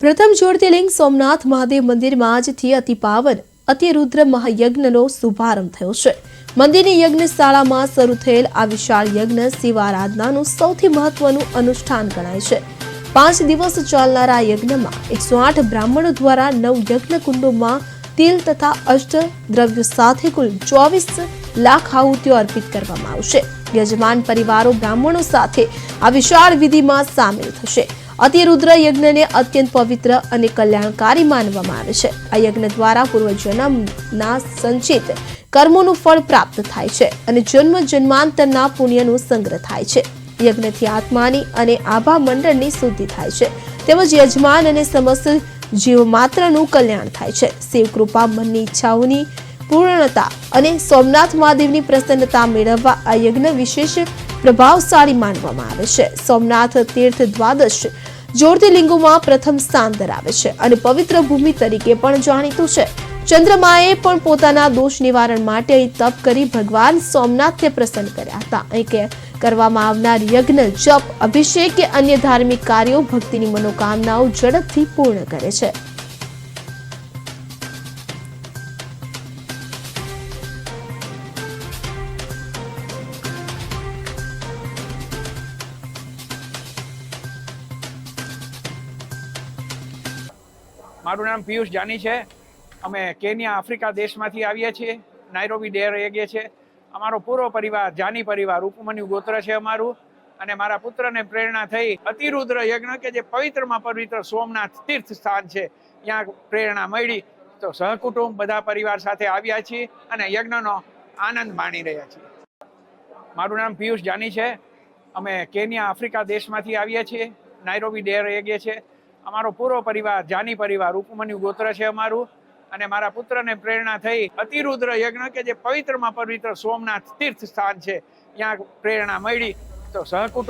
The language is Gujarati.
પ્રથમ જ્યોતિર્લિંગ સોમનાથ મહાદેવ મંદિરમાં આજથી અતિ પાવન અતિરુદ્ર મહાયજ્ઞનો શુભારંભ થયો છે। મંદિરની યજ્ઞશાળામાં શરૂ થયેલ આ વિશાળ યજ્ઞ શિવ આરાધનાનું સૌથી મહત્વનું અનુષ્ઠાન ગણાય છે। 5 દિવસ ચાલનારા આ યજ્ઞમાં 108 બ્રાહ્મણો દ્વારા 9 યજ્ઞ કુંડોમાં તિલ તથા અષ્ટ દ્રવ્યો સાથે કુલ 24 લાખ આહુતિઓ અર્પિત કરવામાં આવશે। યજમાન પરિવારો બ્રાહ્મણો સાથે આ વિશાળ વિધિમાં સામેલ થશે। અતિરુદ્ર યજ્ઞને અત્યંત પવિત્ર અને કલ્યાણકારી માનવામાં આવે છે। આ યજ્ઞ દ્વારા પૂર્વજન્મના સંચિત કર્મોનું ફળ પ્રાપ્ત થાય છે અને જન્મ જન્માંતરના પુણ્યનો સંગ્રહ થાય છે। યજ્ઞથી આત્માની અને આભા મંડળની શુદ્ધિ થાય છે તેમજ યજમાન અને સમસ્ત જીવ માત્રનું કલ્યાણ થાય છે। શિવ કૃપા મનની ઈચ્છાઓની પૂર્ણતા અને સોમનાથ મહાદેવની પ્રસન્નતા મેળવવા આ યજ્ઞ વિશેષ પ્રભાવશાળી માનવામાં આવે છે। સોમનાથ તીર્થ દ્વાદશ જ્યોતિર્લિંગોમાં પ્રથમ સ્થાન ધરાવે છે અને પવિત્ર ભૂમિ તરીકે પણ જાણીતું છે। ચંદ્રમાએ પણ પોતાના દોષ નિવારણ માટે અહીં તપ કરી ભગવાન સોમનાથને પ્રસન્ન કર્યા હતા। અહીં કરવામાં આવનાર યજ્ઞ જપ અભિષેક કે અન્ય ધાર્મિક કાર્યો ભક્તિની મનોકામનાઓ ઝડપથી પૂર્ણ કરે છે। મારું નામ પિયુષ જાની છે। અમે કેન્યા આફ્રિકા દેશમાંથી આવીએ છીએ। નાયરોબી ડેર રહીએ છીએ। અમારો પૂરો પરિવાર જાની પરિવાર ઉપમન્યુ ગોત્ર છે અમારું। અને મારા પુત્રને પ્રેરણા થઈ અતિરુદ્ર યજ્ઞ કે જે પવિત્રમાં પવિત્ર સોમનાથ તીર્થ સ્થાન છે ત્યાં પ્રેરણા મળી તો સહકુટુંબ બધા પરિવાર સાથે આવ્યા છીએ અને યજ્ઞનો આનંદ માણી રહ્યા છીએ। મારું નામ પિયુષ જાની છે। અમે કેન્યા આફ્રિકા દેશમાંથી આવીએ છીએ। નાયરોબી ડેર રહીએ છીએ। અમારો પૂરો પરિવાર જાની પરિવાર ઉપમન્યુ ગોત્ર છે અમારું। અને મારા પુત્રને પ્રેરણા થઈ અતિરુદ્ર યજ્ઞ કે જે પવિત્રમાં પવિત્ર સોમનાથ તીર્થ સ્થાન છે ત્યાં પ્રેરણા મળી તો સહકુટુંબ